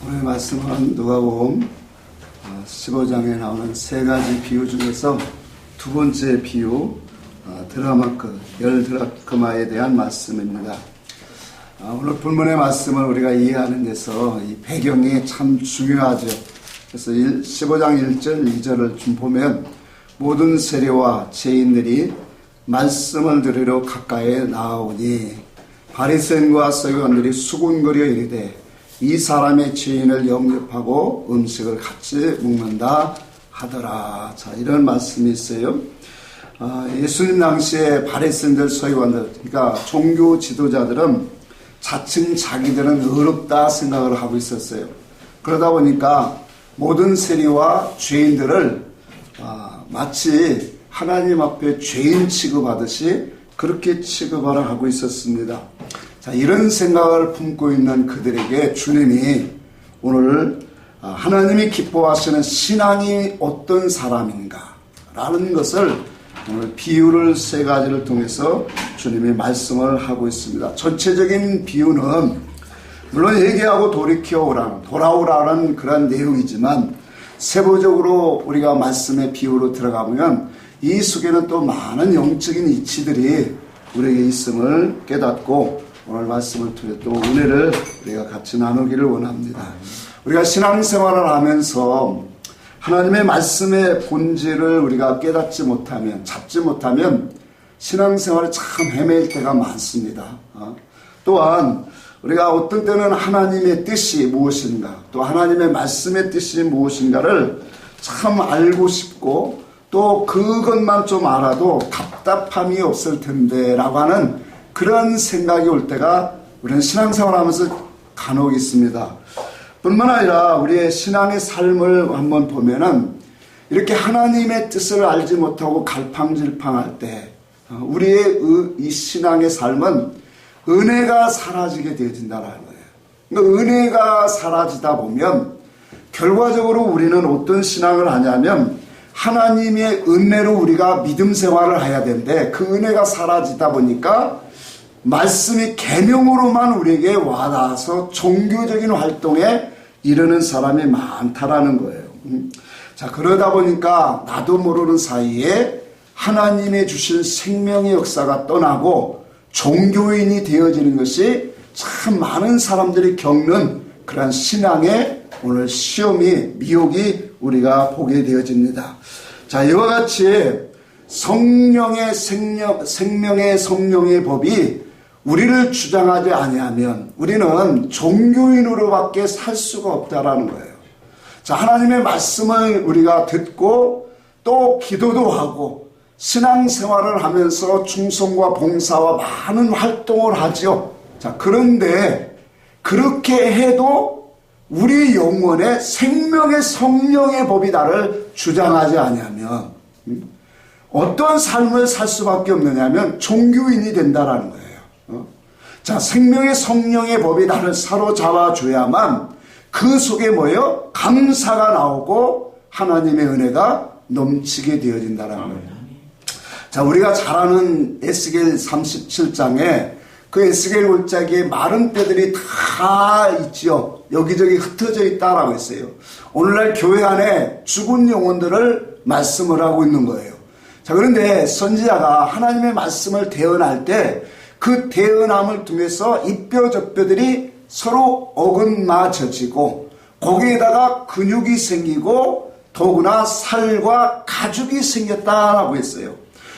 오늘 말씀은 누가복음 15장에 나오는 세 가지 비유 중에서 두 번째 비유 드라마크, 열 드라크마에 대한 말씀입니다. 오늘 본문의 말씀을 우리가 이해하는 데서 이 배경이 참 중요하죠. 그래서 15장 1절 2절을 좀 보면 모든 세리와 죄인들이 말씀을 들으러 가까이에 나오니 바리새인과 서기관들이 수군거려 이르되 이 사람의 죄인을 영접하고 음식을 같이 먹는다 하더라. 자, 이런 말씀이 있어요. 예수님 당시에 바리새인들, 서기관들, 그러니까 종교 지도자들은 자칭 자기들은 의롭다 생각을 하고 있었어요. 그러다 보니까 모든 세리와 죄인들을 마치 하나님 앞에 죄인 취급하듯이 그렇게 취급하라 하고 있었습니다. 자, 이런 생각을 품고 있는 그들에게 주님이 오늘 하나님이 기뻐하시는 신앙이 어떤 사람인가 라는 것을 오늘 비유를 세 가지를 통해서 주님이 말씀을 하고 있습니다. 전체적인 비유는 물론 회개하고 돌아오라는 그런 내용이지만 세부적으로 우리가 말씀의 비유로 들어가면 이 속에는 또 많은 영적인 이치들이 우리에게 있음을 깨닫고 오늘 말씀을 통해 또 은혜를 우리가 같이 나누기를 원합니다. 우리가 신앙생활을 하면서 하나님의 말씀의 본질을 우리가 깨닫지 못하면, 잡지 못하면 신앙생활에 참 헤매일 때가 많습니다. 또한 우리가 어떤 때는 하나님의 뜻이 무엇인가, 또 하나님의 말씀의 뜻이 무엇인가를 참 알고 싶고 또 그것만 좀 알아도 답답함이 없을 텐데 라고 하는 그런 생각이 올 때가 우리는 신앙생활을 하면서 간혹 있습니다. 뿐만 아니라 우리의 신앙의 삶을 한번 보면은 이렇게 하나님의 뜻을 알지 못하고 갈팡질팡할 때 우리의 이 신앙의 삶은 은혜가 사라지게 되어진다는 거예요. 그러니까 은혜가 사라지다 보면 결과적으로 우리는 어떤 신앙을 하냐면 하나님의 은혜로 우리가 믿음 생활을 해야 되는데 그 은혜가 사라지다 보니까 말씀이 계명으로만 우리에게 와닿아서 종교적인 활동에 이르는 사람이 많다라는 거예요. 자, 그러다 보니까 나도 모르는 사이에 하나님의 주신 생명의 역사가 떠나고 종교인이 되어지는 것이 참 많은 사람들이 겪는 그런 신앙의 오늘 시험이, 미혹이 우리가 보게 되어집니다. 자, 이와 같이 성령의 생명의 성령의 법이 우리를 주장하지 아니하면 우리는 종교인으로밖에 살 수가 없다라는 거예요. 자, 하나님의 말씀을 우리가 듣고 또 기도도 하고 신앙생활을 하면서 충성과 봉사와 많은 활동을 하죠. 자, 그런데 그렇게 해도 우리 영혼의 생명의 성령의 법이 나를 주장하지 아니하면 어떤 삶을 살 수밖에 없느냐면 종교인이 된다라는 거예요. 자, 생명의 성령의 법이 나를 사로잡아 줘야만 그 속에 뭐예요? 감사가 나오고 하나님의 은혜가 넘치게 되어진다는 거예요. 자, 우리가 잘 아는 에스겔 37장에 그 에스겔 골짜기에 마른 뼈들이 다 있죠. 여기저기 흩어져 있다라고 했어요. 오늘날 교회 안에 죽은 영혼들을 말씀을 하고 있는 거예요. 자, 그런데 선지자가 하나님의 말씀을 대언할 때 그 대언함을 통해서 이 뼈 저 뼈들이 서로 어긋맞아지고 거기에다가 근육이 생기고 더구나 살과 가죽이 생겼다라고 했어요.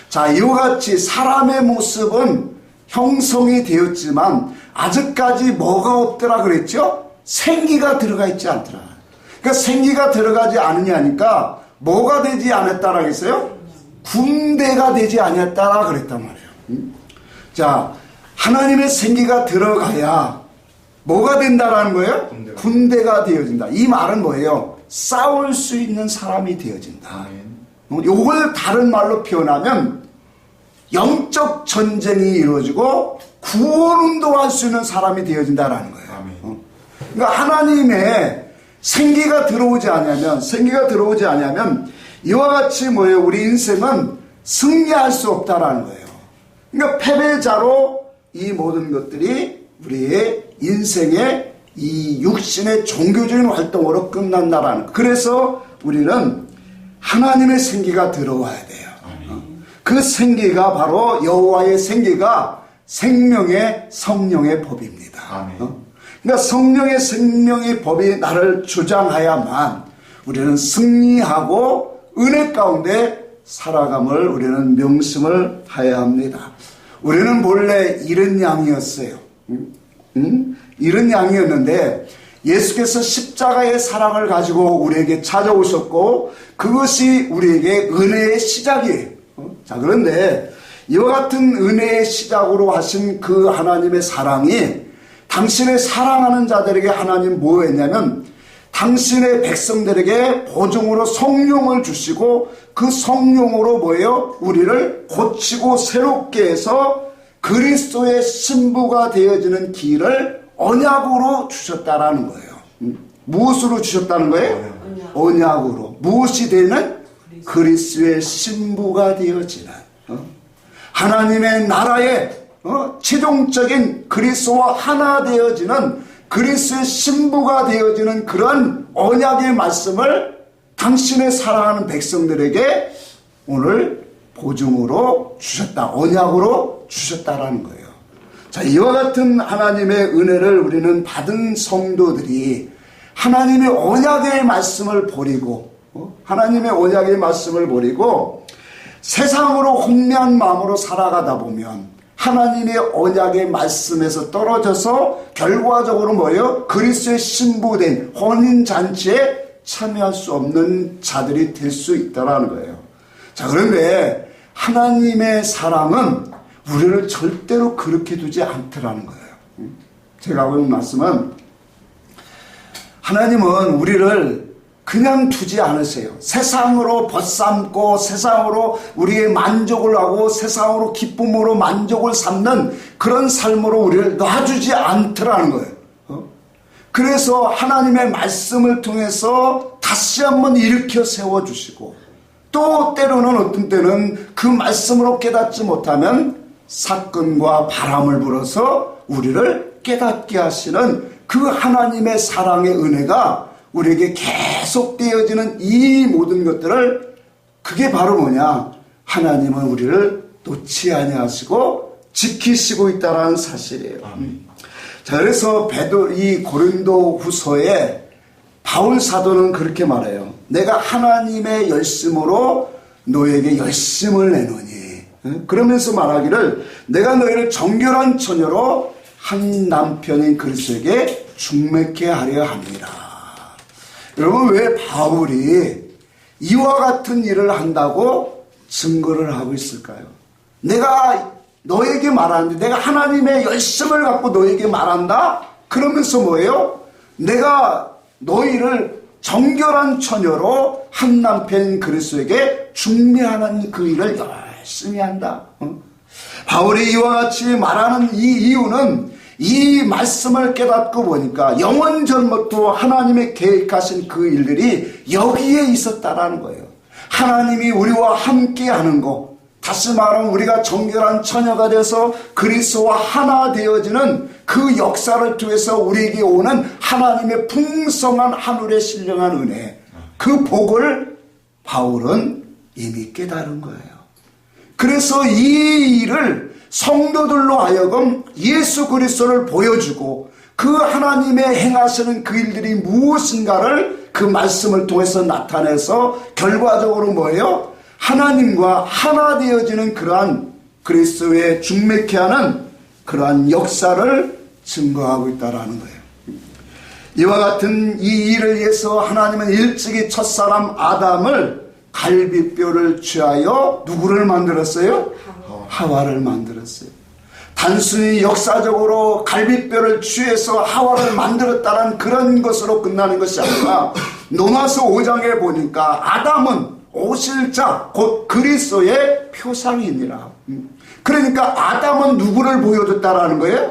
자, 이와 같이 사람의 모습은 형성이 되었지만 아직까지 뭐가 없더라 그랬죠? 생기가 들어가 있지 않더라. 그러니까 생기가 들어가지 않느냐니까 뭐가 되지 않았다라 했어요? 군대가 되지 않았다라 그랬단 말이에요. 자, 하나님의 생기가 들어가야 뭐가 된다라는 거예요? 군대가 되어진다. 이 말은 뭐예요? 싸울 수 있는 사람이 되어진다. 이걸 다른 말로 표현하면 영적 전쟁이 이루어지고 구원운동할 수 있는 사람이 되어진다라는 거예요. 그러니까 하나님의 생기가 들어오지 않으면 이와 같이 뭐예요? 우리 인생은 승리할 수 없다라는 거예요. 그러니까 패배자로 이 모든 것들이 우리의 인생의 이 육신의 종교적인 활동으로 끝난다라는 거. 그래서 우리는 하나님의 생기가 들어와야 돼요. 그 생기가 바로 여호와의 생기가 생명의 성령의 법입니다. 그러니까 성령의 생명의 법이 나를 주장하야만 우리는 승리하고 은혜 가운데 살아감을 우리는 명심을 해야 합니다. 우리는 본래 이른 양이었어요. 이른 양이었는데 예수께서 십자가의 사랑을 가지고 우리에게 찾아오셨고 그것이 우리에게 은혜의 시작이에요. 자, 그런데 이와 같은 은혜의 시작으로 하신 그 하나님의 사랑이 당신의 사랑하는 자들에게 하나님 뭐 했냐면 당신의 백성들에게 보증으로 성령을 주시고 그 성령으로 뭐예요? 우리를 고치고 새롭게 해서 그리스도의 신부가 되어지는 길을 언약으로 주셨다라는 거예요. 무엇으로 주셨다는 거예요? 언약으로. 무엇이 되는? 그리스도의 신부가 되어지는 하나님의 나라의 최종적인 그리스도와 하나 되어지는 그리스도의 신부가 되어지는 그런 언약의 말씀을 당신의 사랑하는 백성들에게 오늘 보증으로 주셨다. 언약으로 주셨다라는 거예요. 자, 이와 같은 하나님의 은혜를 우리는 받은 성도들이 하나님의 언약의 말씀을 버리고 하나님의 언약의 말씀을 버리고 세상으로 혼미한 마음으로 살아가다 보면 하나님의 언약의 말씀에서 떨어져서 결과적으로 뭐예요? 그리스도의 신부된 혼인잔치에 참여할 수 없는 자들이 될 수 있다는 거예요. 자, 그런데 하나님의 사랑은 우리를 절대로 그렇게 두지 않더라는 거예요. 제가 하고 있는 말씀은 하나님은 우리를 그냥 두지 않으세요. 세상으로 벗삼고 세상으로 우리의 만족을 하고 세상으로 기쁨으로 만족을 삼는 그런 삶으로 우리를 놔주지 않더라는 거예요. 그래서 하나님의 말씀을 통해서 다시 한번 일으켜 세워주시고 또 때로는 어떤 때는 그 말씀으로 깨닫지 못하면 사건과 바람을 불어서 우리를 깨닫게 하시는 그 하나님의 사랑의 은혜가 우리에게 계속되어지는 이 모든 것들을 그게 바로 뭐냐? 하나님은 우리를 놓지 아니하시고 지키시고 있다는 사실이에요. 자, 그래서 이 고린도 후서에 바울 사도는 그렇게 말해요. 내가 하나님의 열심으로 너에게 열심을 내노니. 그러면서 말하기를 내가 너희를 정결한 처녀로 한 남편인 그리스도에게 중매케 하려 합니다. 여러분, 왜 바울이 이와 같은 일을 한다고 증거를 하고 있을까요? 내가 너에게 말하는데 내가 하나님의 열심을 갖고 너에게 말한다? 그러면서 뭐예요? 내가 너희를 정결한 처녀로 한 남편 그리스도에게 중매하는 그 일을 열심히 한다. 바울이 이와 같이 말하는 이 이유는 이 말씀을 깨닫고 보니까 영원 전부터 하나님의 계획하신 그 일들이 여기에 있었다라는 거예요. 하나님이 우리와 함께 하는 거, 다시 말하면 우리가 정결한 처녀가 돼서 그리스도와 하나 되어지는 그 역사를 통해서 우리에게 오는 하나님의 풍성한 하늘의 신령한 은혜, 그 복을 바울은 이미 깨달은 거예요. 그래서 이 일을 성도들로 하여금 예수 그리스도를 보여주고 그 하나님의 행하시는 그 일들이 무엇인가를 그 말씀을 통해서 나타내서 결과적으로 뭐예요? 하나님과 하나 되어지는 그러한 그리스도의 중매케 하는 그러한 역사를 증거하고 있다는 거예요. 이와 같은 이 일을 위해서 하나님은 일찍이 첫사람 아담을 갈비뼈를 취하여 누구를 만들었어요? 하와를 만들었어요. 단순히 역사적으로 갈비뼈를 취해서 하와를 만들었다는 그런 것으로 끝나는 것이 아니라 로마서 5장에 보니까 아담은 오실 자 곧 그리스도의 표상이니라. 그러니까 아담은 누구를 보여줬다라는 거예요?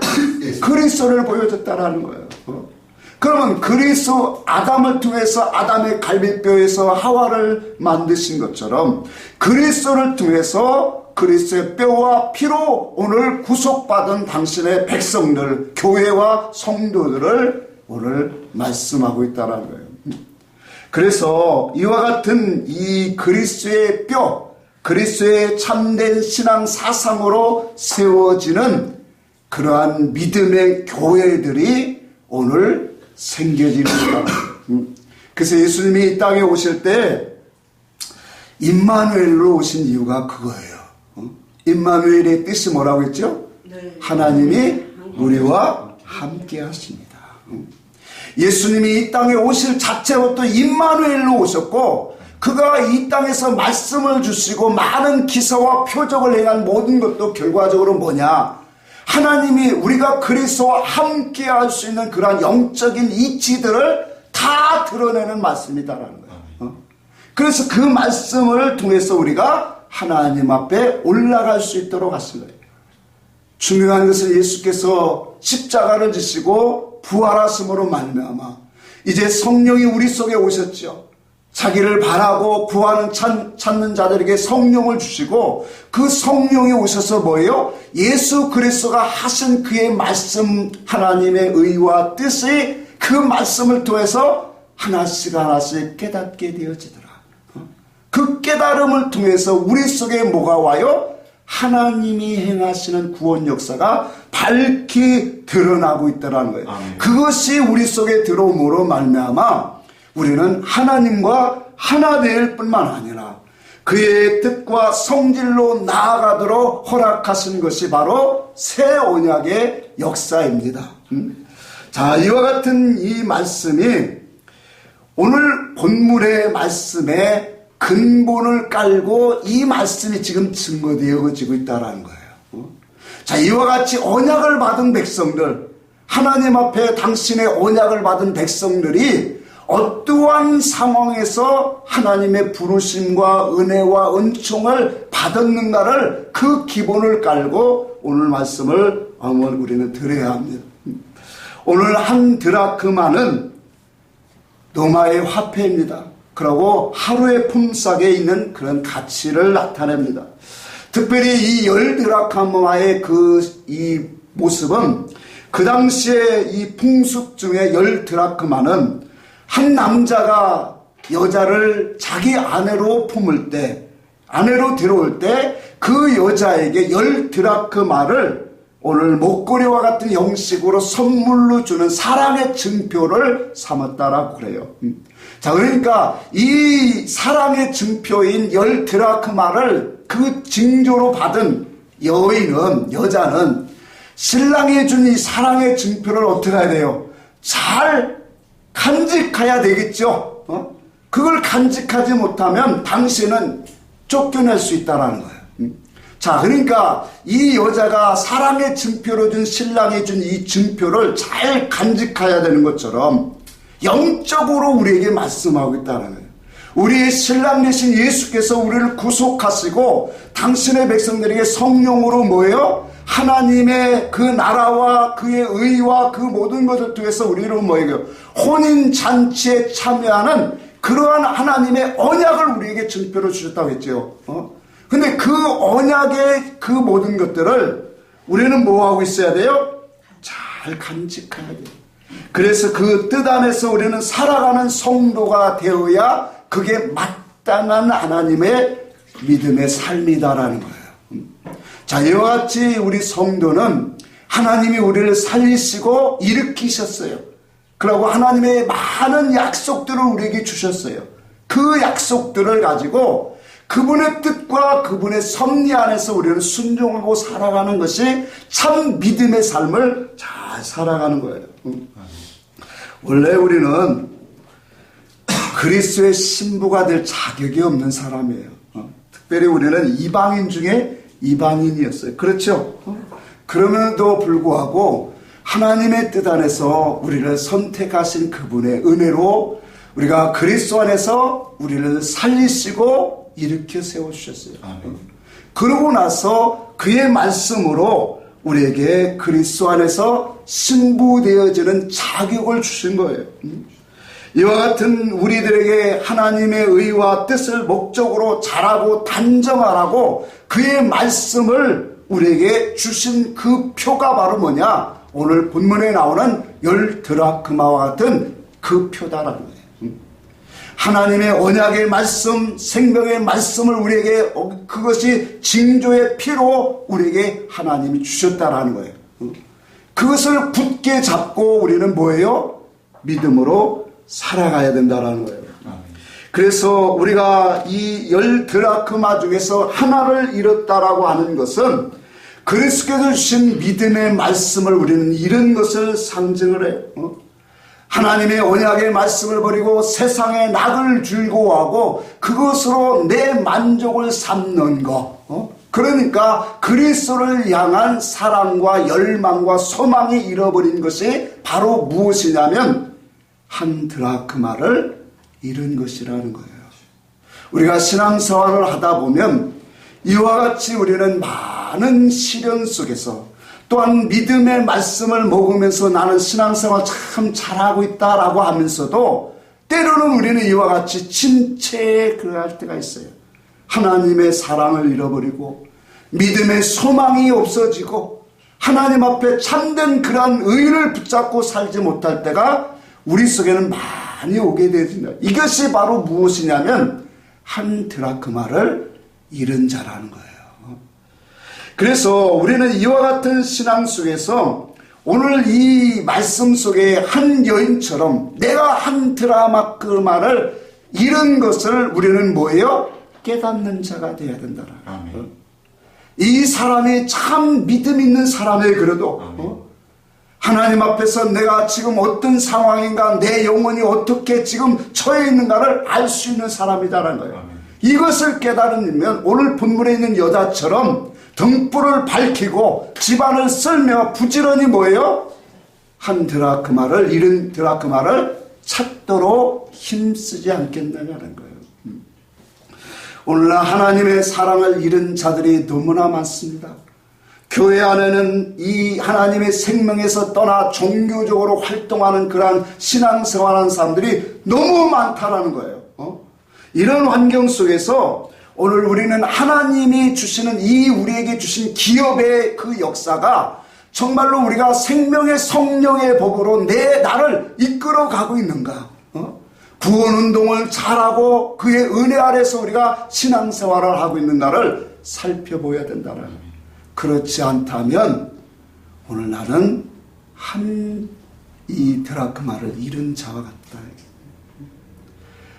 그리스도를 보여줬다라는 거예요. 그러면 그리스도 아담을 통해서 아담의 갈비뼈에서 하와를 만드신 것처럼 그리스도를 통해서 그리스도의 뼈와 피로 오늘 구속받은 당신의 백성들, 교회와 성도들을 오늘 말씀하고 있다는 거예요. 그래서 이와 같은 이 그리스도의 뼈, 그리스도의 참된 신앙 사상으로 세워지는 그러한 믿음의 교회들이 오늘 생겨지는 거다. 그래서 예수님이 이 땅에 오실 때 임마누엘로 오신 이유가 그거예요. 임마누엘의 뜻이 뭐라고 했죠? 하나님이 우리와 함께 하십니다. 예수님이 이 땅에 오실 자체로 또 임마누엘로 오셨고, 그가 이 땅에서 말씀을 주시고 많은 기사와 표적을 행한 모든 것도 결과적으로 뭐냐? 하나님이 우리가 그리스도와 함께 할 수 있는 그러한 영적인 이치들을 다 드러내는 말씀이다라는 거예요. 그래서 그 말씀을 통해서 우리가 하나님 앞에 올라갈 수 있도록 하신 거예요. 중요한 것은 예수께서 십자가를 지시고 부활하심으로 말미암아 이제 성령이 우리 속에 오셨죠. 자기를 바라고 구하는 찾는 자들에게 성령을 주시고, 그 성령이 오셔서 뭐예요? 예수 그리스도가 하신 그의 말씀, 하나님의 의와 뜻이 그 말씀을 통해서 하나씩 하나씩 깨닫게 되어지더라. 그 깨달음을 통해서 우리 속에 뭐가 와요? 하나님이 행하시는 구원 역사가 밝히 드러나고 있다는 거예요. 아멘. 그것이 우리 속에 들어옴으로 말미암아 우리는 하나님과 하나 될 뿐만 아니라 그의 뜻과 성질로 나아가도록 허락하신 것이 바로 새 언약의 역사입니다. 자, 이와 같은 이 말씀이 오늘 본문의 말씀에 근본을 깔고 이 말씀이 지금 증거되어지고 있다는 거예요. 자, 이와 같이 언약을 받은 백성들, 하나님 앞에 당신의 언약을 받은 백성들이 어떠한 상황에서 하나님의 부르심과 은혜와 은총을 받았는가를 그 기본을 깔고 오늘 말씀을 우리는 들어야 합니다. 오늘 한 드라크마는 로마의 화폐입니다. 그리고 하루의 품삯에 있는 그런 가치를 나타냅니다. 특별히 이 10드라크마의 이 모습은 그 당시에 이 풍습 중에 10드라크마는 한 남자가 여자를 자기 아내로 품을 때, 아내로 들어올 때 그 여자에게 10드라크마를 오늘 목걸이와 같은 형식으로 선물로 주는 사랑의 증표를 삼았다라고 그래요. 자, 그러니까 이 사랑의 증표인 10드라크마를 그 징조로 받은 여자는 신랑이 준 이 사랑의 증표를 어떻게 해야 돼요? 잘 간직해야 되겠죠. 그걸 간직하지 못하면 당신은 쫓겨날 수 있다는 거예요. 자, 그러니까 이 여자가 사랑의 증표로 준 신랑이 준 이 증표를 잘 간직해야 되는 것처럼 영적으로 우리에게 말씀하고 있다는 거예요. 우리의 신랑 되신 예수께서 우리를 구속하시고 당신의 백성들에게 성령으로 뭐예요? 하나님의 그 나라와 그의 의와 그 모든 것을 통해서 우리를 뭐예요? 혼인잔치에 참여하는 그러한 하나님의 언약을 우리에게 증표로 주셨다고 했죠. 근데 그 언약의 그 모든 것들을 우리는 뭐하고 있어야 돼요? 잘 간직해야 돼요. 그래서 그 뜻 안에서 우리는 살아가는 성도가 되어야 그게 마땅한 하나님의 믿음의 삶이다라는 거예요. 자, 이와 같이 우리 성도는 하나님이 우리를 살리시고 일으키셨어요. 그리고 하나님의 많은 약속들을 우리에게 주셨어요. 그 약속들을 가지고 그분의 뜻과 그분의 섭리 안에서 우리는 순종하고 살아가는 것이 참 믿음의 삶을 잘 살아가는 거예요. 원래 우리는 그리스도의 신부가 될 자격이 없는 사람이에요. 특별히 우리는 이방인 중에 이방인이었어요. 그렇죠? 그럼에도 불구하고 하나님의 뜻 안에서 우리를 선택하신 그분의 은혜로 우리가 그리스도 안에서 우리를 살리시고 일으켜 세워주셨어요. 그러고 나서 그의 말씀으로 우리에게 그리스도 안에서 신부되어지는 자격을 주신 거예요. 이와 같은 우리들에게 하나님의 의와 뜻을 목적으로 잘하고 단정하라고 그의 말씀을 우리에게 주신 그 표가 바로 뭐냐? 오늘 본문에 나오는 열 드라크마와 같은 그 표다라는 거예요. 하나님의 언약의 말씀, 생명의 말씀을 우리에게, 그것이 징조의 피로 우리에게 하나님이 주셨다라는 거예요. 그것을 굳게 잡고 우리는 뭐예요? 믿음으로 살아가야 된다라는 거예요. 그래서 우리가 이 열 드라크마 중에서 하나를 잃었다라고 하는 것은 그리스도께서 주신 믿음의 말씀을 우리는 잃은 것을 상징을 해요. 하나님의 언약의 말씀을 버리고 세상의 낙을 즐거워하고 그것으로 내 만족을 삼는 것. 그러니까 그리스도를 향한 사랑과 열망과 소망이 잃어버린 것이 바로 무엇이냐면 한 드라크마를 잃은 것이라는 거예요. 우리가 신앙생활을 하다 보면 이와 같이 우리는 많은 시련 속에서 또한 믿음의 말씀을 먹으면서 나는 신앙생활 참 잘하고 있다라고 하면서도 때로는 우리는 이와 같이 침체에 그할 때가 있어요. 하나님의 사랑을 잃어버리고 믿음의 소망이 없어지고 하나님 앞에 참된 그러한 의를 붙잡고 살지 못할 때가 우리 속에는 많이 오게 되어진다. 이것이 바로 무엇이냐면 한 드라크마를 잃은 자라는 거예요. 그래서 우리는 이와 같은 신앙 속에서 오늘 이 말씀 속에 한 여인처럼 내가 한 드라크마를 잃은 것을 우리는 뭐예요? 깨닫는 자가 되어야 된다. 이 사람이 참 믿음 있는 사람이에요. 그래도 하나님 앞에서 내가 지금 어떤 상황인가, 내 영혼이 어떻게 지금 처해 있는가를 알 수 있는 사람이다라는 거예요. 이것을 깨달으면 오늘 본문에 있는 여자처럼 등불을 밝히고 집안을 쓸며 부지런히 뭐예요? 한 드라크마를, 잃은 드라크마를 찾도록 힘쓰지 않겠느냐는 거예요. 오늘날 하나님의 사랑을 잃은 자들이 너무나 많습니다. 교회 안에는 이 하나님의 생명에서 떠나 종교적으로 활동하는 그러한 신앙생활하는 사람들이 너무 많다라는 거예요. 이런 환경 속에서 오늘 우리는 하나님이 주시는 이 우리에게 주신 기업의 그 역사가 정말로 우리가 생명의 성령의 법으로 나를 이끌어가고 있는가? 구원운동을 잘하고 그의 은혜 아래서 우리가 신앙생활을 하고 있는가를 살펴보아야 된다는 거예요. 그렇지 않다면 오늘 나는 이 드라크마를 잃은 자와 같다.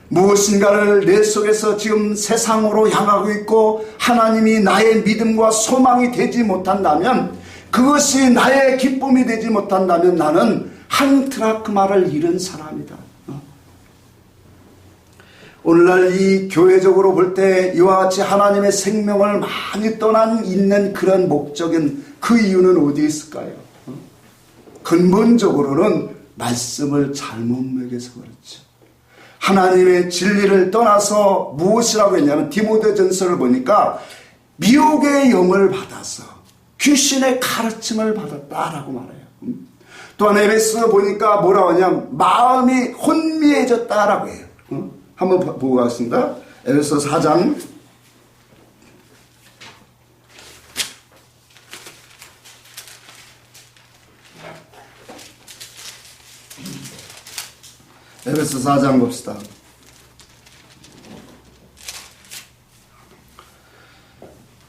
무엇인가를 내 속에서 지금 세상으로 향하고 있고 하나님이 나의 믿음과 소망이 되지 못한다면, 그것이 나의 기쁨이 되지 못한다면 나는 한 드라크마를 잃은 사람이다. 오늘날 이 교회적으로 볼 때 이와 같이 하나님의 생명을 많이 떠난 있는 그런 목적인 그 이유는 어디에 있을까요? 근본적으로는 말씀을 잘못 먹여서 그렇죠. 하나님의 진리를 떠나서 무엇이라고 했냐면 디모데전서를 보니까 미혹의 영을 받아서 귀신의 가르침을 받았다라고 말해요. 또한 에베소 보니까 뭐라고 하냐면 마음이 혼미해졌다라고 해요. 한번 보고 가겠습니다. 에베소 4장 에베소 4장 봅시다.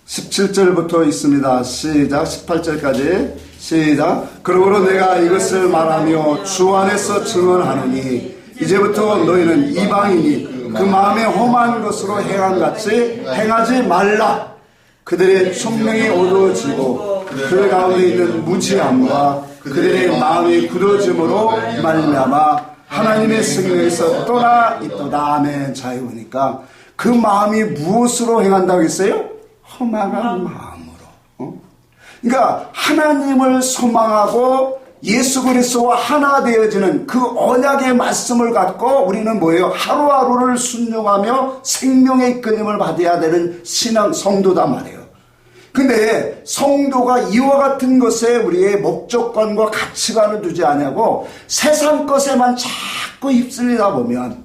17절부터 있습니다. 시작. 18절까지 시작. 그러므로 내가 이것을 말하며 주 안에서 증언하노니 이제부터 너희는 이방인이 그 마음에 험한 것으로 행함같이 행하지 말라. 그들의 총명이 어두워지고 그 가운데 있는 무지함과 그들의 마음이 굳어짐으로 말미암아 하나님의 승리에서 떠나 있도다. 아멘. 잘 보니까 그 마음이 무엇으로 행한다고 했어요? 허망한 마음으로. 그러니까 하나님을 소망하고 예수 그리스도와 하나 되어지는 그 언약의 말씀을 갖고 우리는 뭐예요? 하루하루를 순종하며 생명의 끊임을 받아야 되는 신앙 성도단 말이에요. 근데 성도가 이와 같은 것에 우리의 목적관과 가치관을 두지 않냐고 세상 것에만 자꾸 휩쓸리다 보면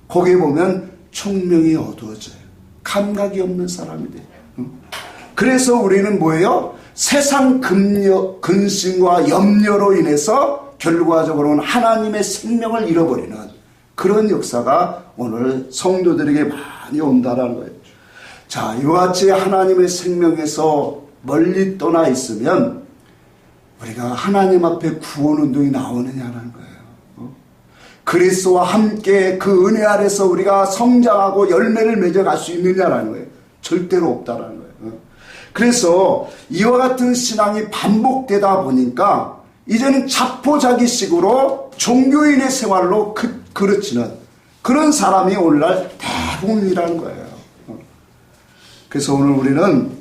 거기에 보면 총명이 어두워져요. 감각이 없는 사람이 돼요. 그래서 우리는 뭐예요? 세상 근심과 염려로 인해서 결과적으로는 하나님의 생명을 잃어버리는 그런 역사가 오늘 성도들에게 많이 온다라는 거예요. 자, 이와 같이 하나님의 생명에서 멀리 떠나 있으면 우리가 하나님 앞에 구원운동이 나오느냐라는 거예요. 그리스도와 함께 그 은혜 아래서 우리가 성장하고 열매를 맺어갈 수 있느냐라는 거예요. 절대로 없다라는 거예요. 그래서 이와 같은 신앙이 반복되다 보니까 이제는 자포자기식으로 종교인의 생활로 그르치는 그런 사람이 오늘날 대부분이라는 거예요. 그래서 오늘 우리는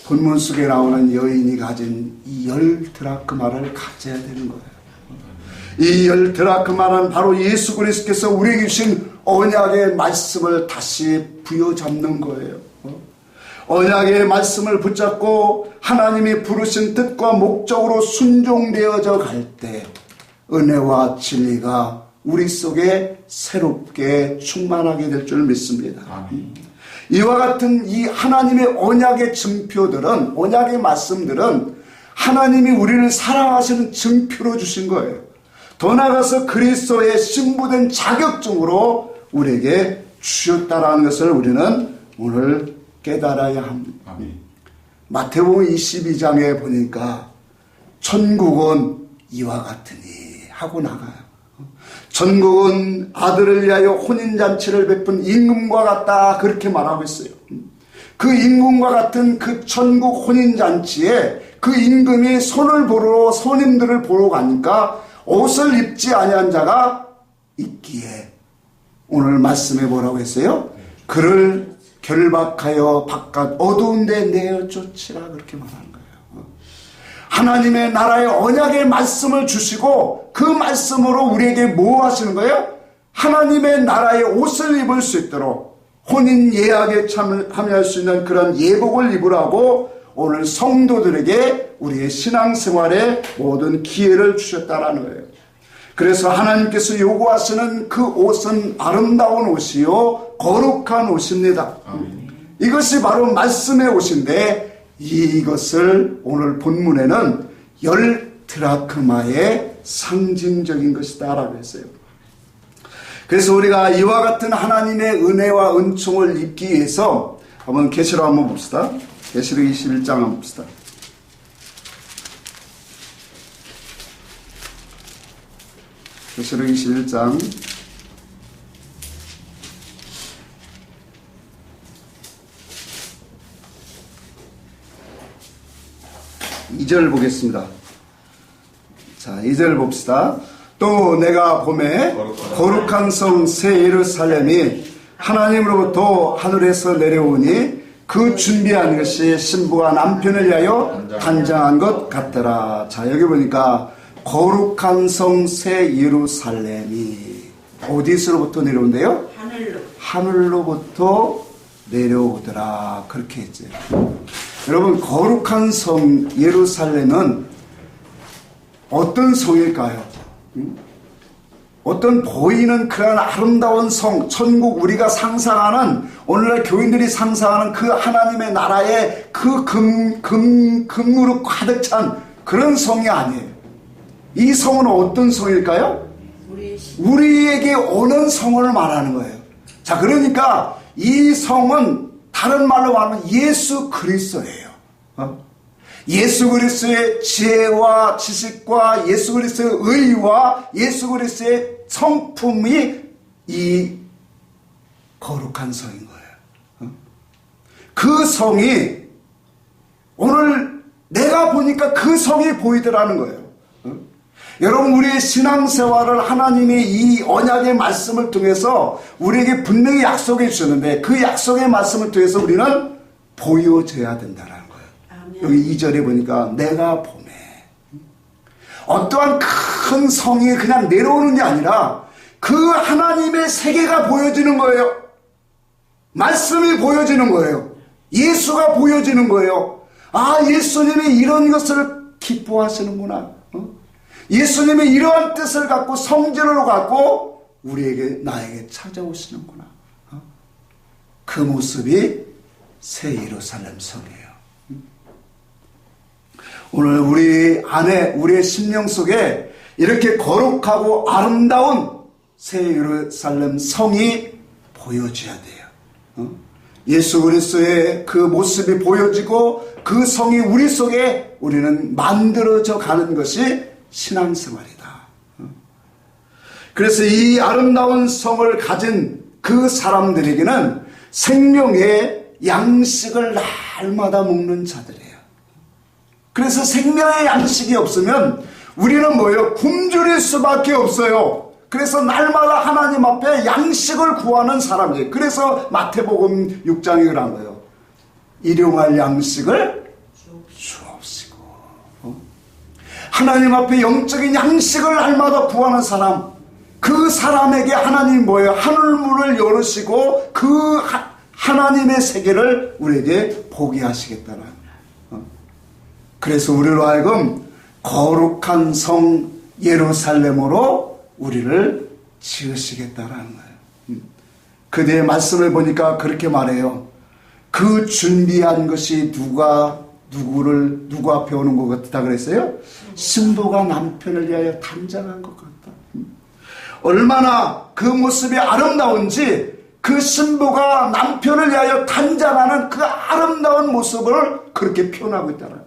본문 속에 나오는 여인이 가진 이 10드라크마를 가져야 되는 거예요. 이 10드라크마는 바로 예수 그리스도께서 우리에게 주신 언약의 말씀을 다시 부여잡는 거예요. 언약의 말씀을 붙잡고 하나님이 부르신 뜻과 목적으로 순종되어져 갈 때 은혜와 진리가 우리 속에 새롭게 충만하게 될 줄 믿습니다. 이와 같은 이 하나님의 언약의 증표들은, 언약의 말씀들은 하나님이 우리를 사랑하시는 증표로 주신 거예요. 더 나아가서 그리스도의 신부된 자격증으로 우리에게 주셨다라는 것을 우리는 오늘 깨달아야 합니다. 마태복음 22장에 보니까 천국은 이와 같으니 하고 나가요. 천국은 아들을 위하여 혼인잔치를 베푼 임금과 같다 그렇게 말하고 있어요. 그 임금과 같은 그 천국 혼인잔치에 그 임금이 손을 보러 손님들을 보러 가니까 옷을 입지 아니한 자가 있기에 오늘 말씀에 뭐라고 했어요? 그를 결박하여 바깥 어두운 데 내어 쫓으라 그렇게 말하는 거예요. 하나님의 나라의 언약의 말씀을 주시고 그 말씀으로 우리에게 뭐 하시는 거예요? 하나님의 나라의 옷을 입을 수 있도록 혼인 예약에 참여할 수 있는 그런 예복을 입으라고 오늘 성도들에게 우리의 신앙생활에 모든 기회를 주셨다라는 거예요. 그래서 하나님께서 요구하시는 그 옷은 아름다운 옷이요 거룩한 옷입니다. 이것이 바로 말씀의 옷인데 이것을 오늘 본문에는 10드라크마의 상징적인 것이다 라고 했어요. 그래서 우리가 이와 같은 하나님의 은혜와 은총을 입기 위해서 한번 계시록 한번 봅시다. 계시록 21장 한번 봅시다. 계시록 21장 2절 보겠습니다. 자, 2절 봅시다. 또 내가 보매 거룩한 성 새 예루살렘이 하나님으로부터 하늘에서 내려오니 그 준비한 것이 신부가 남편을 위하여 단장한 것 같더라. 자, 여기 보니까 거룩한 성 새 예루살렘이 어디서로부터 내려온대요? 하늘로부터 내려오더라. 그렇게 했죠. 여러분, 거룩한 성 예루살렘은 어떤 성일까요? 어떤 보이는 그런 아름다운 성, 천국, 우리가 상상하는, 오늘날 교인들이 상상하는 그 하나님의 나라의 그 금으로 가득 찬 그런 성이 아니에요. 이 성은 어떤 성일까요? 우리에게 오는 성을 말하는 거예요. 자, 그러니까 이 성은 다른 말로 말하면 예수 그리스도예요. 예수 그리스도의 지혜와 지식과 예수 그리스도의 의와 예수 그리스도의 성품이 이 거룩한 성인 거예요. 그 성이 오늘 내가 보니까 그 성이 보이더라는 거예요. 여러분, 우리의 신앙생활을 하나님이 이 언약의 말씀을 통해서 우리에게 분명히 약속해 주셨는데 그 약속의 말씀을 통해서 우리는 보여져야 된다는 거예요. 아멘. 여기 2절에 보니까 내가 보매 어떠한 큰 성이 그냥 내려오는 게 아니라 그 하나님의 세계가 보여지는 거예요. 말씀이 보여지는 거예요. 예수가 보여지는 거예요. 아, 예수님이 이런 것을 기뻐하시는구나. 예수님이 이러한 뜻을 갖고 성전으로 갖고 우리에게 나에게 찾아오시는구나. 그 모습이 새 예루살렘 성이에요. 오늘 우리 안에 우리의 심령 속에 이렇게 거룩하고 아름다운 새 예루살렘 성이 보여줘야 돼요. 예수 그리스도의 그 모습이 보여지고 그 성이 우리 속에 우리는 만들어져 가는 것이 신앙생활이다. 그래서 이 아름다운 성을 가진 그 사람들에게는 생명의 양식을 날마다 먹는 자들이에요. 그래서 생명의 양식이 없으면 우리는 뭐예요? 굶주릴 수밖에 없어요. 그래서 날마다 하나님 앞에 양식을 구하는 사람이에요. 그래서 마태복음 6장에 그런 거예요. 일용할 양식을 주옵시고. 하나님 앞에 영적인 양식을 날마다 구하는 사람, 그 사람에게 하나님 뭐예요? 하늘문을 열으시고 그 하나님의 세계를 우리에게 보게 하시겠다는 거예요. 그래서 우리로 하여금 거룩한 성 예루살렘으로 우리를 지으시겠다라는 거예요. 그대의 말씀을 보니까 그렇게 말해요. 그 준비한 것이 누구 앞에 오는 것 같다 그랬어요? 신부가 남편을 위하여 단장한 것 같다. 얼마나 그 모습이 아름다운지 그 신부가 남편을 위하여 단장하는 그 아름다운 모습을 그렇게 표현하고 있다는 거예요.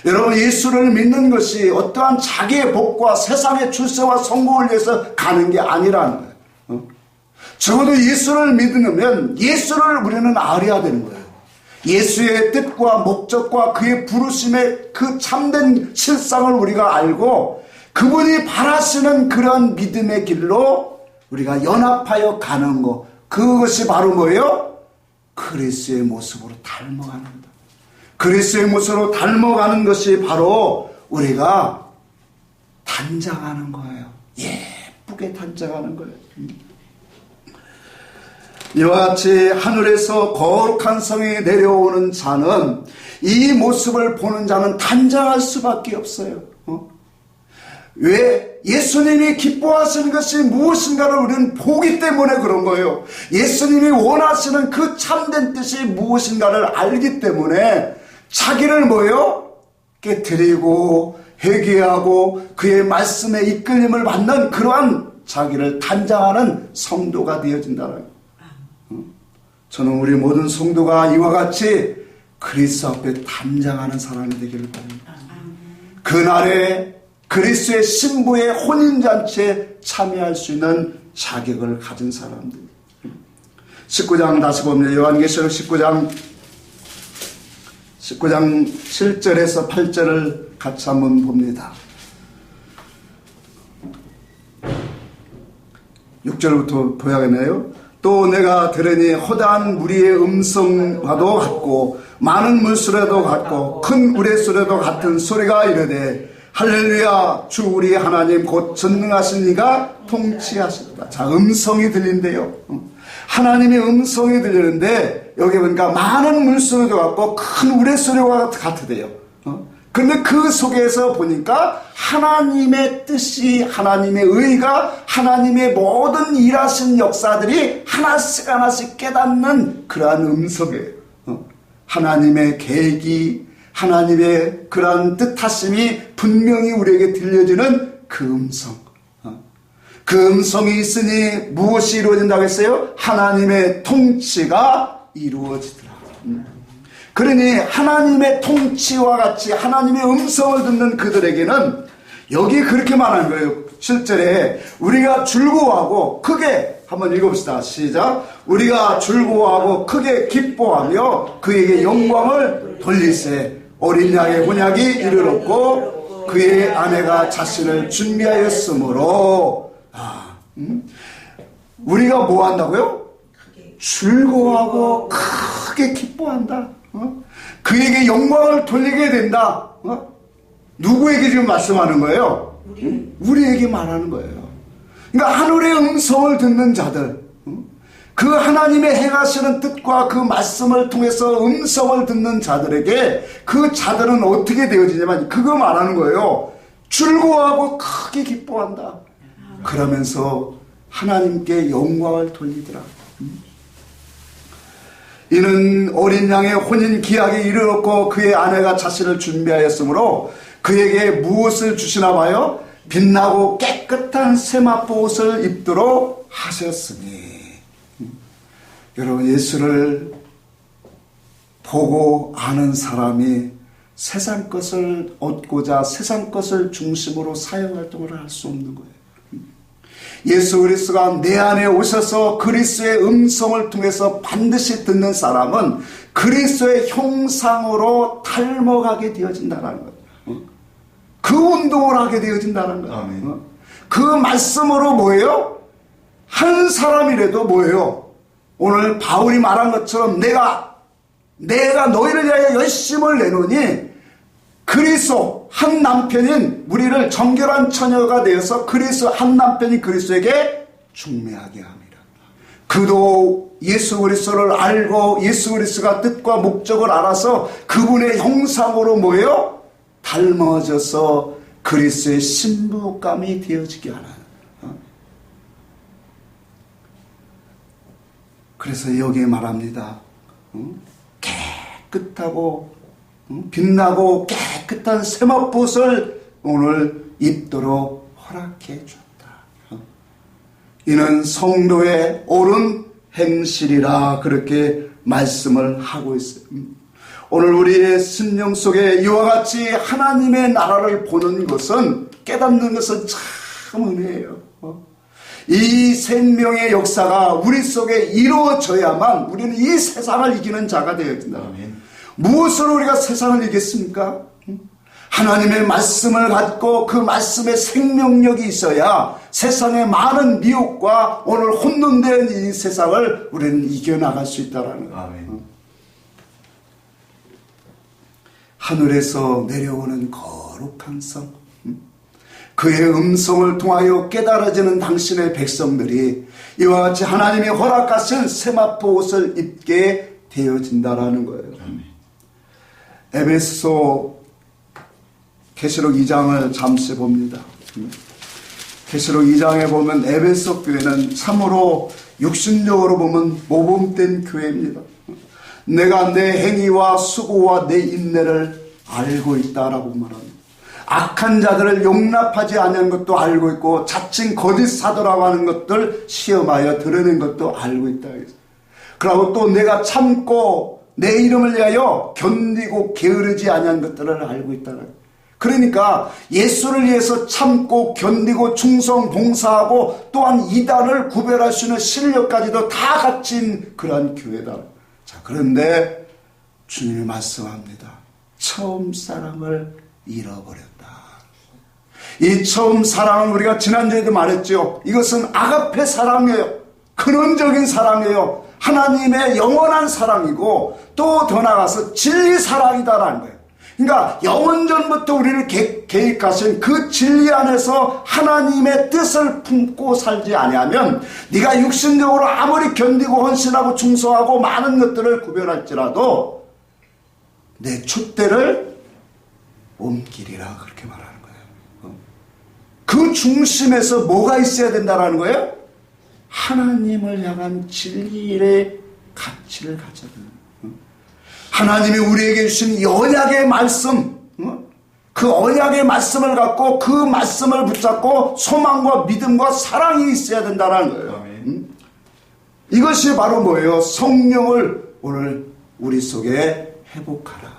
여러분, 예수를 믿는 것이 어떠한 자기의 복과 세상의 출세와 성공을 위해서 가는 게 아니라는 거예요. 적어도 예수를 믿으면 예수를 우리는 알아야 되는 거예요. 예수의 뜻과 목적과 그의 부르심의 그 참된 실상을 우리가 알고 그분이 바라시는 그런 믿음의 길로 우리가 연합하여 가는 것, 그것이 바로 뭐예요? 그리스도의 모습으로 닮아가는 것. 그리스도의 모습으로 닮아가는 것이 바로 우리가 단장하는 거예요. 예쁘게 단장하는 거예요. 이와 같이 하늘에서 거룩한 성에 내려오는 자는, 이 모습을 보는 자는 단장할 수밖에 없어요. 왜? 예수님이 기뻐하시는 것이 무엇인가를 우리는 보기 때문에 그런 거예요. 예수님이 원하시는 그 참된 뜻이 무엇인가를 알기 때문에 자기를 뭐예요? 깨뜨리고 회개하고 그의 말씀에 이끌림을 받는 그러한 자기를 단장하는 성도가 되어진다는 거예요. 저는 우리 모든 성도가 이와 같이 그리스도 앞에 단장하는 사람이 되기를 바랍니다. 그날에 그리스도의 신부의 혼인잔치에 참여할 수 있는 자격을 가진 사람들. 19장 다시 보면 요한계시록 19장 7절에서 8절을 같이 한번 봅니다. 6절부터 보야겠네요. 또 내가 들으니 허다한 무리의 음성과도 같고 많은 물소리도 같고 큰 우레소리도 같은 소리가 이르되 할렐루야, 주 우리 하나님 곧 전능하신 이가 통치하시도다. 자, 음성이 들린대요. 하나님의 음성이 들리는데 여기 보니까 많은 물소리도 같고 큰 우레소리와 같으대요. 근데 그 속에서 보니까 하나님의 뜻이, 하나님의 의가, 하나님의 모든 일하신 역사들이 하나씩 하나씩 깨닫는 그러한 음성이에요. 하나님의 계획이, 하나님의 그러한 뜻하심이 분명히 우리에게 들려지는 그 음성. 그 음성이 있으니 무엇이 이루어진다고 했어요? 하나님의 통치가 이루어지더라. 그러니 하나님의 통치와 같이 하나님의 음성을 듣는 그들에게는 여기 그렇게 말하는 거예요. 7절에 우리가 즐거워하고 크게, 한번 읽어봅시다. 시작. 우리가 즐거워하고 크게 기뻐하며 그에게 영광을 돌리세. 어린 양의 혼약이 이르렀고 그의 아내가 자신을 준비하였으므로. 우리가 뭐 한다고요? 즐거워하고 크게 기뻐한다. 그에게 영광을 돌리게 된다. 누구에게 지금 말씀하는 거예요? 우리에게 말하는 거예요. 그러니까 하늘의 음성을 듣는 자들, 그 하나님의 행하시는 뜻과 그 말씀을 통해서 음성을 듣는 자들에게 그 자들은 어떻게 되어지냐면 그거 말하는 거예요. 즐거워하고 크게 기뻐한다. 그러면서 하나님께 영광을 돌리더라. 이는 어린 양의 혼인 기약이 이르렀고 그의 아내가 자신을 준비하였으므로 그에게 무엇을 주시나 봐요? 빛나고 깨끗한 세마포 옷을 입도록 하셨으니. 여러분, 예수를 보고 아는 사람이 세상 것을 얻고자 세상 것을 중심으로 사역활동을 할 수 없는 거예요. 예수 그리스도가 내 안에 오셔서 그리스도의 음성을 통해서 반드시 듣는 사람은 그리스도의 형상으로 닮아가게 되어진다는 거예요. 그 운동을 하게 되어진다는 거예요. 그 말씀으로 뭐예요? 한 사람이라도 뭐예요? 오늘 바울이 말한 것처럼 내가 너희를 위하여 열심을 내노니 그리스도 한 남편인 우리를 정결한 처녀가 되어서 그리스도 한 남편인 그리스도에게 중매하게 합니다. 그도 예수 그리스도를 알고 예수 그리스도가 뜻과 목적을 알아서 그분의 형상으로 뭐예요? 닮아져서 그리스도의 신부감이 되어지게 하는. 그래서 여기에 말합니다. 깨끗하고 빛나고 깨끗한 세마포옷을 오늘 입도록 허락해 줬다. 이는 성도의 옳은 행실이라 그렇게 말씀을 하고 있어요. 오늘 우리의 심령 속에 이와 같이 하나님의 나라를 보는 것은, 깨닫는 것은 참 은혜예요. 이 생명의 역사가 우리 속에 이루어져야만 우리는 이 세상을 이기는 자가 되어진다. 무엇으로 우리가 세상을 이겼습니까? 하나님의 말씀을 갖고 그 말씀의 생명력이 있어야 세상의 많은 미혹과 오늘 혼돈된 이 세상을 우리는 이겨나갈 수 있다는 거예요. 하늘에서 내려오는 거룩한 성, 그의 음성을 통하여 깨달아지는 당신의 백성들이 이와 같이 하나님이 허락하신 세마포 옷을 입게 되어진다라는 거예요. 에베소 계시록 2장을 잠시 봅니다. 계시록 2장에 보면 에베소 교회는 참으로 육신적으로 보면 모범된 교회입니다. 내가 내 행위와 수고와 내 인내를 알고 있다라고 말합니다. 악한 자들을 용납하지 않는 것도 알고 있고 자칭 거짓 사도라고 하는 것들 시험하여 드러낸 것도 알고 있다. 그리고 또 내가 참고 내 이름을 위하여 견디고 게으르지 아니한 것들을 알고 있다. 그러니까 예수를 위해서 참고 견디고 충성 봉사하고 또한 이단을 구별할 수 있는 실력까지도 다 갖춘 그러한 교회다. 자, 그런데 주님이 말씀합니다. 처음 사랑을 잃어버렸다. 이 처음 사랑은 우리가 지난주에도 말했죠. 이것은 아가페 사랑이에요. 근원적인 사랑이에요. 하나님의 영원한 사랑이고 또 더 나아가서 진리 사랑이다라는 거예요. 그러니까 영원전부터 우리를 계획하신 그 진리 안에서 하나님의 뜻을 품고 살지 아니하면 네가 육신적으로 아무리 견디고 헌신하고 충성하고 많은 것들을 구별할지라도 내 촛대를 옮기리라 그렇게 말하는 거예요. 그 중심에서 뭐가 있어야 된다는 거예요? 하나님을 향한 진리의 가치를 가져야 된다. 하나님이 우리에게 주신 언약의 말씀, 그 언약의 말씀을 갖고 그 말씀을 붙잡고 소망과 믿음과 사랑이 있어야 된다는 거예요. 이것이 바로 뭐예요? 성령을 오늘 우리 속에 회복하라.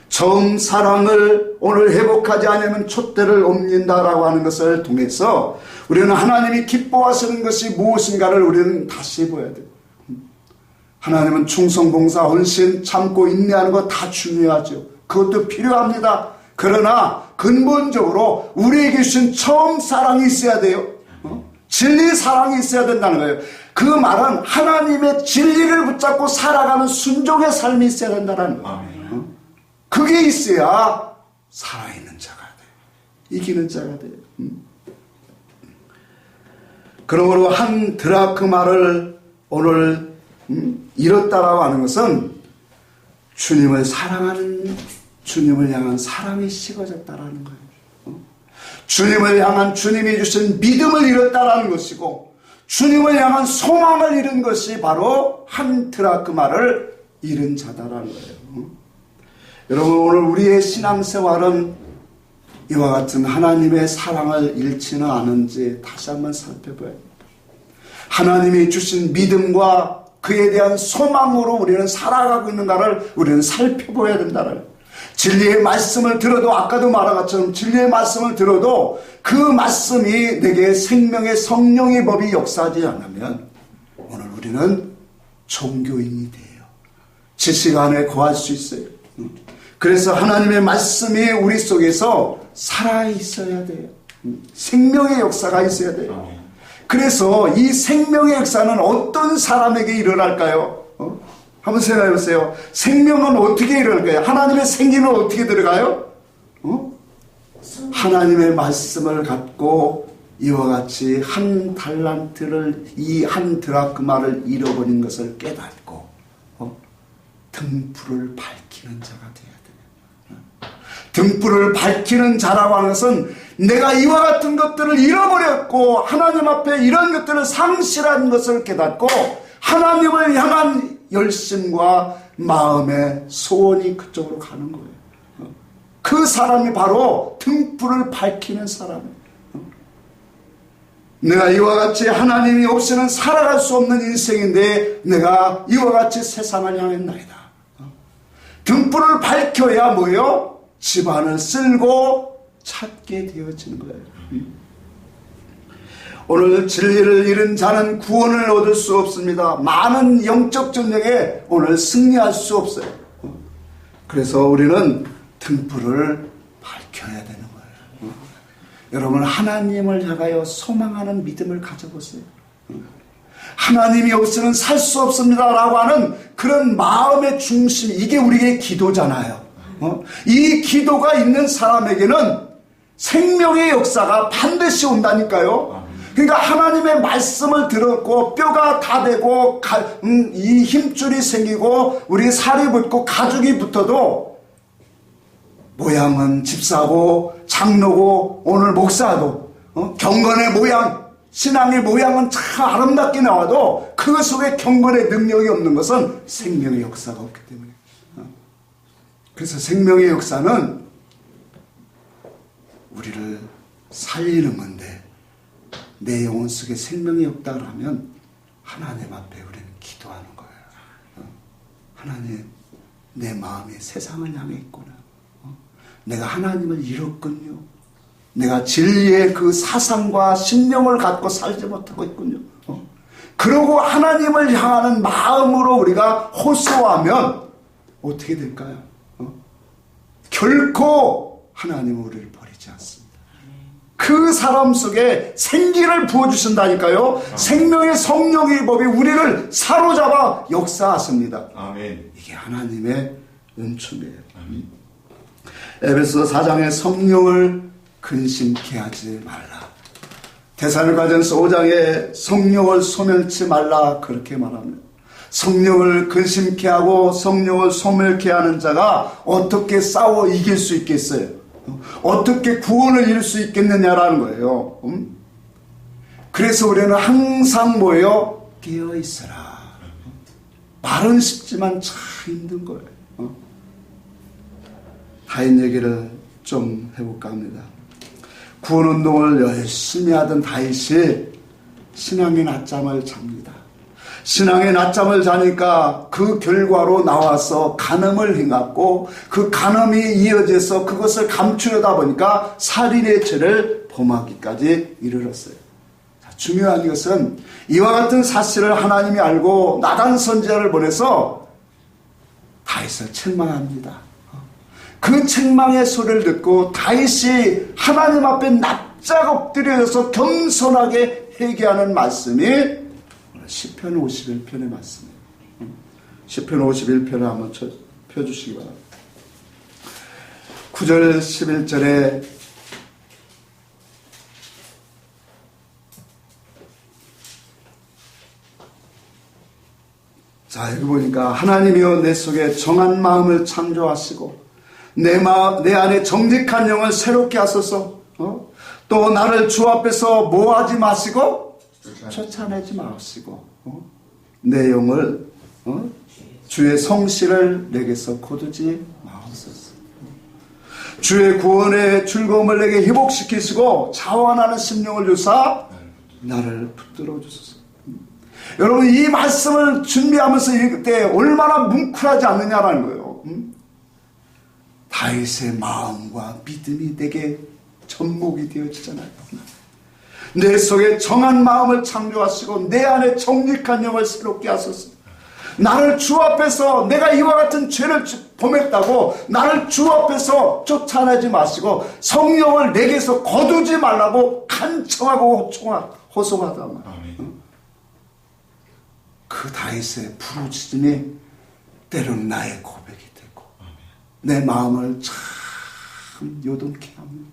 처음 사랑을 오늘 회복하지 않으면 촛대를 옮긴다라고 하는 것을 통해서 우리는 하나님이 기뻐하시는 것이 무엇인가를 우리는 다시 보아야 돼요. 하나님은 충성, 봉사, 헌신, 참고 인내하는 거 다 중요하죠. 그것도 필요합니다. 그러나 근본적으로 우리에게 주신 처음 사랑이 있어야 돼요. 진리 사랑이 있어야 된다는 거예요. 그 말은 하나님의 진리를 붙잡고 살아가는 순종의 삶이 있어야 된다는 거예요. 그게 있어야 살아있는 자가 돼요. 이기는 자가 돼요. 그러므로 한 드라크마를 오늘 잃었다라고 하는 것은 주님을 사랑하는, 주님을 향한 사랑이 식어졌다라는 거예요. 주님을 향한 주님이 주신 믿음을 잃었다라는 것이고 주님을 향한 소망을 잃은 것이 바로 한 드라크마를 잃은 자다라는 거예요. 여러분, 오늘 우리의 신앙생활은 이와 같은 하나님의 사랑을 잃지는 않은지 다시 한번 살펴봐야 합니다. 하나님이 주신 믿음과 그에 대한 소망으로 우리는 살아가고 있는가를 우리는 살펴봐야 된다는, 진리의 말씀을 들어도, 아까도 말한 것처럼 진리의 말씀을 들어도 그 말씀이 내게 생명의 성령의 법이 역사하지 않으면 오늘 우리는 종교인이 돼요. 지식 안에 거할 수 있어요. 그래서 하나님의 말씀이 우리 속에서 살아있어야 돼요. 생명의 역사가 있어야 돼요. 그래서 이 생명의 역사는 어떤 사람에게 일어날까요? 한번 생각해 보세요. 생명은 어떻게 일어날까요? 하나님의 생기는 어떻게 들어가요? 하나님의 말씀을 갖고 이와 같이 한 달란트를, 이 한 드라크마를 잃어버린 것을 깨닫고 등불을 밝히는 자가 되어야 돼요. 등불을 밝히는 자라고 하는 것은 내가 이와 같은 것들을 잃어버렸고 하나님 앞에 이런 것들을 상실한 것을 깨닫고 하나님을 향한 열심과 마음의 소원이 그쪽으로 가는 거예요. 그 사람이 바로 등불을 밝히는 사람이에요. 내가 이와 같이 하나님이 없이는 살아갈 수 없는 인생인데 내가 이와 같이 세상을 향했나이다. 등불을 밝혀야 뭐예요? 집안을 쓸고 찾게 되어지는 거예요. 오늘 진리를 잃은 자는 구원을 얻을 수 없습니다. 많은 영적 전쟁에 오늘 승리할 수 없어요. 그래서 우리는 등불을 밝혀야 되는 거예요. 여러분, 하나님을 향하여 소망하는 믿음을 가져보세요. 하나님이 없이는 살 수 없습니다 라고 하는 그런 마음의 중심, 이게 우리의 기도잖아요. 이 기도가 있는 사람에게는 생명의 역사가 반드시 온다니까요. 그러니까 하나님의 말씀을 들었고 뼈가 다 되고 이 힘줄이 생기고 우리 살이 붙고 가죽이 붙어도 모양은 집사고 장로고 오늘 목사도 경건의 모양, 신앙의 모양은 참 아름답게 나와도 그 속에 경건의 능력이 없는 것은 생명의 역사가 없기 때문에. 그래서 생명의 역사는 우리를 살리는 건데 내 영혼 속에 생명이 없다 그러면 하나님 앞에 우리는 기도하는 거예요. 하나님, 내 마음이 세상을 향해 있구나. 내가 하나님을 잃었군요. 내가 진리의 그 사상과 신령을 갖고 살지 못하고 있군요. 그러고 하나님을 향하는 마음으로 우리가 호소하면 어떻게 될까요? 결코 하나님은 우리를 버리지 않습니다. 그 사람 속에 생기를 부어주신다니까요. 생명의 성령의 법이 우리를 사로잡아 역사하십니다. 아멘. 이게 하나님의 은총이에요. 아멘. 에베소 4장의 성령을 근심케 하지 말라. 데살로니가전서 5장에 성령을 소멸치 말라 그렇게 말합니다. 성령을 근심케 하고 성령을 소멸케 하는 자가 어떻게 싸워 이길 수 있겠어요? 어떻게 구원을 이룰 수 있겠느냐라는 거예요. 그래서 우리는 항상 뭐예요? 깨어 있어라. 말은 쉽지만 참 힘든 거예요. 다인 얘기를 좀 해볼까 합니다. 구원운동을 열심히 하던 다윗이 신앙의 낮잠을 잡니다. 신앙의 낮잠을 자니까 그 결과로 나와서 간음을 행했고 그 간음이 이어져서 그것을 감추려다 보니까 살인의 죄를 범하기까지 이르렀어요. 중요한 것은 이와 같은 사실을 하나님이 알고 나단 선지자를 보내서 다윗을 책망합니다. 그 책망의 소리를 듣고 다윗이 하나님 앞에 납작 엎드려서 겸손하게 회개하는 말씀이 시편 51편의 말씀이에요. 시편 51편을 한번 펴주시기 바랍니다. 9절 11절에 자, 여기 보니까 하나님이여 내 속에 정한 마음을 창조하시고 내 안에 정직한 영을 새롭게 하소서. 또 나를 주 앞에서 뭐하지 마시고 쫓아내지 마시고 내 영을 주의 성실을 내게서 거두지 마옵소서. 주의 구원의 즐거움을 내게 회복시키시고 자원하는 심령을 주사 나를 붙들어 주소서. 여러분, 이 말씀을 준비하면서 읽을 때 얼마나 뭉클하지 않느냐라는 거예요. 다윗의 마음과 믿음이 내게 접목이 되어지잖아요. 내 속에 정한 마음을 창조하시고 내 안에 정직한 영을 새롭게 하소서. 나를 주 앞에서 내가 이와 같은 죄를 범했다고 나를 주 앞에서 쫓아내지 마시고 성령을 내게서 거두지 말라고 간청하고 호소하다 말이에요. 그 다윗의 부르짖음이 때로는 나의 고백이 되고 내 마음을 참 요동케 합니다.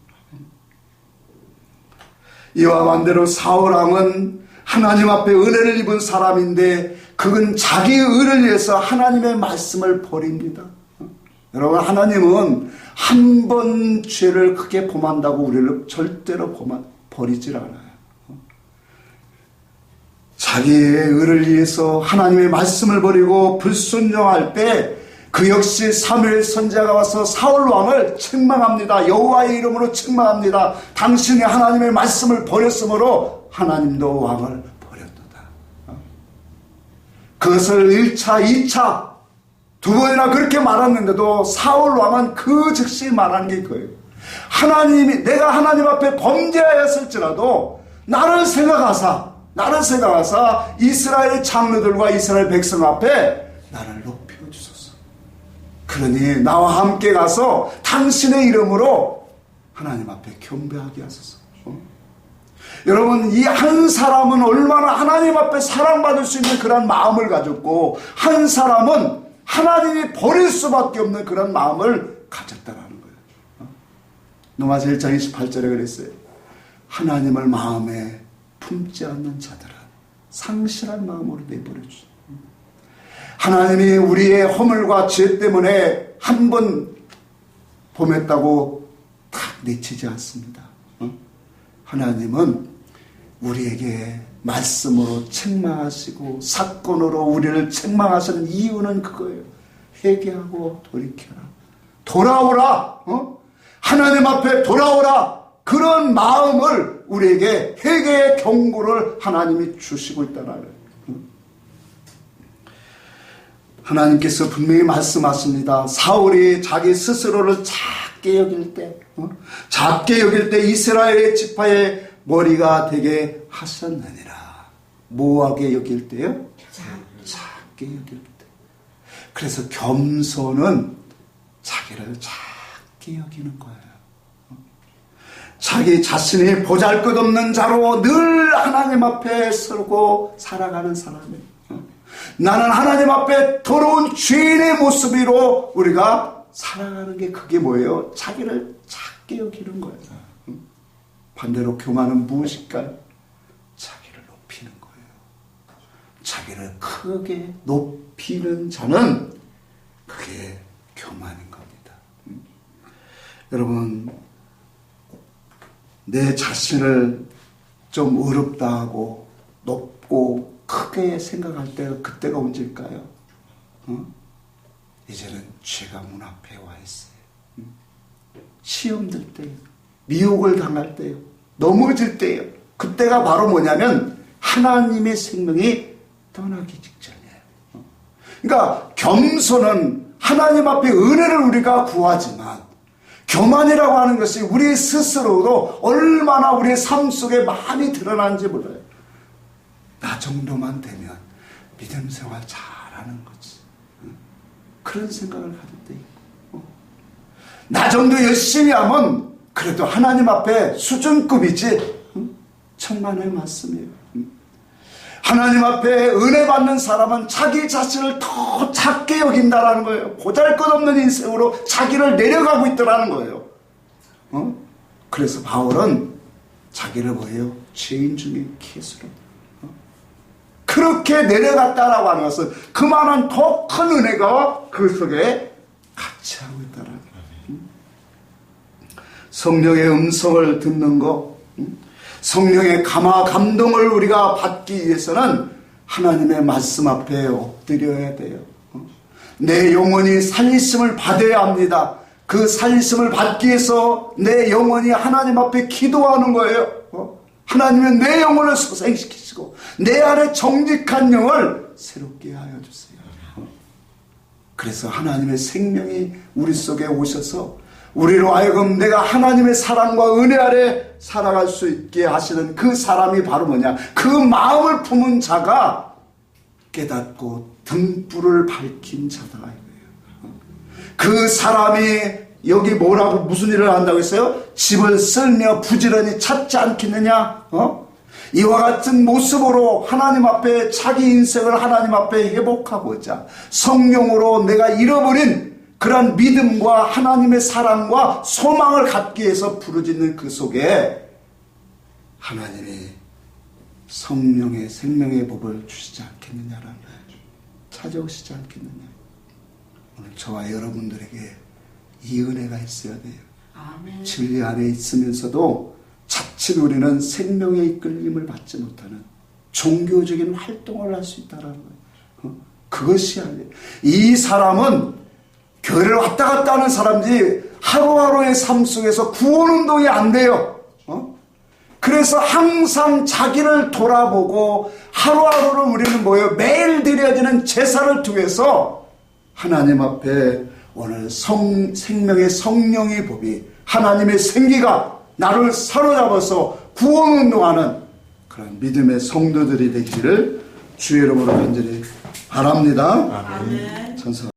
이와 반대로 사울왕은 하나님 앞에 은혜를 입은 사람인데 그건 자기의 의를 위해서 하나님의 말씀을 버립니다. 여러분, 하나님은 한 번 죄를 크게 범한다고 우리를 절대로 버리질 않아요. 자기의 의를 위해서 하나님의 말씀을 버리고 불순종할 때 그 역시 사무엘 선지자가 와서 사울 왕을 책망합니다. 여호와의 이름으로 책망합니다. 당신이 하나님의 말씀을 버렸으므로 하나님도 왕을 버렸도다. 그것을 1차, 2차 두 번이나 그렇게 말했는데도 사울 왕은 그 즉시 말한 게 그거예요. 내가 하나님 앞에 범죄하였을지라도 나를 생각하사 이스라엘 장로들과 이스라엘 백성 앞에 나를 높여 주소서. 그러니 나와 함께 가서 당신의 이름으로 하나님 앞에 경배하게 하소서. 여러분, 이 한 사람은 얼마나 하나님 앞에 사랑받을 수 있는 그런 마음을 가졌고 한 사람은 하나님이 버릴 수밖에 없는 그런 마음을 가졌다라는 거예요. 로마서 1장 28절에 그랬어요. 하나님을 마음에 품지 않는 자들은 상실한 마음으로 내버려 주소. 하나님이 우리의 허물과 죄 때문에 한 번 범했다고 탁 내치지 않습니다. 하나님은 우리에게 말씀으로 책망하시고 사건으로 우리를 책망하시는 이유는 그거예요. 회개하고 돌이켜라. 돌아오라. 하나님 앞에 돌아오라. 그런 마음을 우리에게 회개의 경고를 하나님이 주시고 있다는 거예요. 하나님께서 분명히 말씀하십니다. 사울이 자기 스스로를 작게 여길 때 이스라엘의 지파의 머리가 되게 하셨느니라. 뭐하게 여길 때요? 작게 여길 때. 그래서 겸손은 자기를 작게 여기는 거예요. 자기 자신이 보잘것없는 자로 늘 하나님 앞에 서고 살아가는 사람이에요. 나는 하나님 앞에 더러운 죄인의 모습으로 우리가 살아가는 게 그게 뭐예요? 자기를 작게 여기는 거예요. 반대로 교만은 무엇일까요? 자기를 높이는 거예요. 자기를 크게 높이는 자는 그게 교만인 겁니다. 여러분, 내 자신을 좀 어렵다 하고 높고 크게 생각할 때가 그때가 언제일까요? 이제는 죄가 문 앞에 와 있어요. 시험 들 때요. 미혹을 당할 때요. 넘어질 때요. 그때가 바로 뭐냐면 하나님의 생명이 떠나기 직전이에요. 그러니까 겸손은 하나님 앞에 은혜를 우리가 구하지만 교만이라고 하는 것이 우리 스스로도 얼마나 우리의 삶 속에 많이 드러나는지 몰라요. 나 정도만 되면 믿음 생활 잘하는 거지. 그런 생각을 가질 때 있고, 나 정도 열심히 하면 그래도 하나님 앞에 수준급이지. 천만의 말씀이에요. 하나님 앞에 은혜 받는 사람은 자기 자신을 더 작게 여긴다라는 거예요. 보잘것없는 인생으로 자기를 내려가고 있더라는 거예요. 그래서 바울은 자기를 뭐예요? 죄인 중에 키스로 그렇게 내려갔다라고 하는 것은 그만한 더 큰 은혜가 그 속에 같이 하고 있다라는 거예요. 성령의 음성을 듣는 것, 성령의 감동을 우리가 받기 위해서는 하나님의 말씀 앞에 엎드려야 돼요. 내 영혼이 살리심을 받아야 합니다. 그 살리심을 받기 위해서 내 영혼이 하나님 앞에 기도하는 거예요. 하나님은 내 영혼을 소생시키시고 내 안에 정직한 영을 새롭게 하여 주세요. 그래서 하나님의 생명이 우리 속에 오셔서 우리로 하여금 내가 하나님의 사랑과 은혜 아래 살아갈 수 있게 하시는 그 사람이 바로 뭐냐? 그 마음을 품은 자가 깨닫고 등불을 밝힌 자다 이거예요. 그 사람이 여기 뭐라고 무슨 일을 한다고 했어요? 집을 쓸며 부지런히 찾지 않겠느냐? 이와 같은 모습으로 하나님 앞에 자기 인생을 하나님 앞에 회복하고자 성령으로 내가 잃어버린 그런 믿음과 하나님의 사랑과 소망을 갖기 위해서 부르짖는 그 속에 하나님이 성령의 생명의 법을 주시지 않겠느냐라는 거예요. 찾아오시지 않겠느냐. 오늘 저와 여러분들에게 이 은혜가 있어야 돼요. 아멘. 진리 안에 있으면서도 자칫 우리는 생명의 이끌림을 받지 못하는 종교적인 활동을 할 수 있다는 거예요. 그것이 아니에요. 이 사람은 교회를 왔다 갔다 하는 사람들이 하루하루의 삶 속에서 구원운동이 안 돼요. 그래서 항상 자기를 돌아보고 하루하루를 우리는 뭐예요? 매일 드려지는 제사를 통해서 하나님 앞에 오늘 생명의 성령의 법이 하나님의 생기가 나를 사로잡아서 구원운동하는 그런 믿음의 성도들이 되기를 주의 이름으로 간절히 바랍니다. 아멘. 천사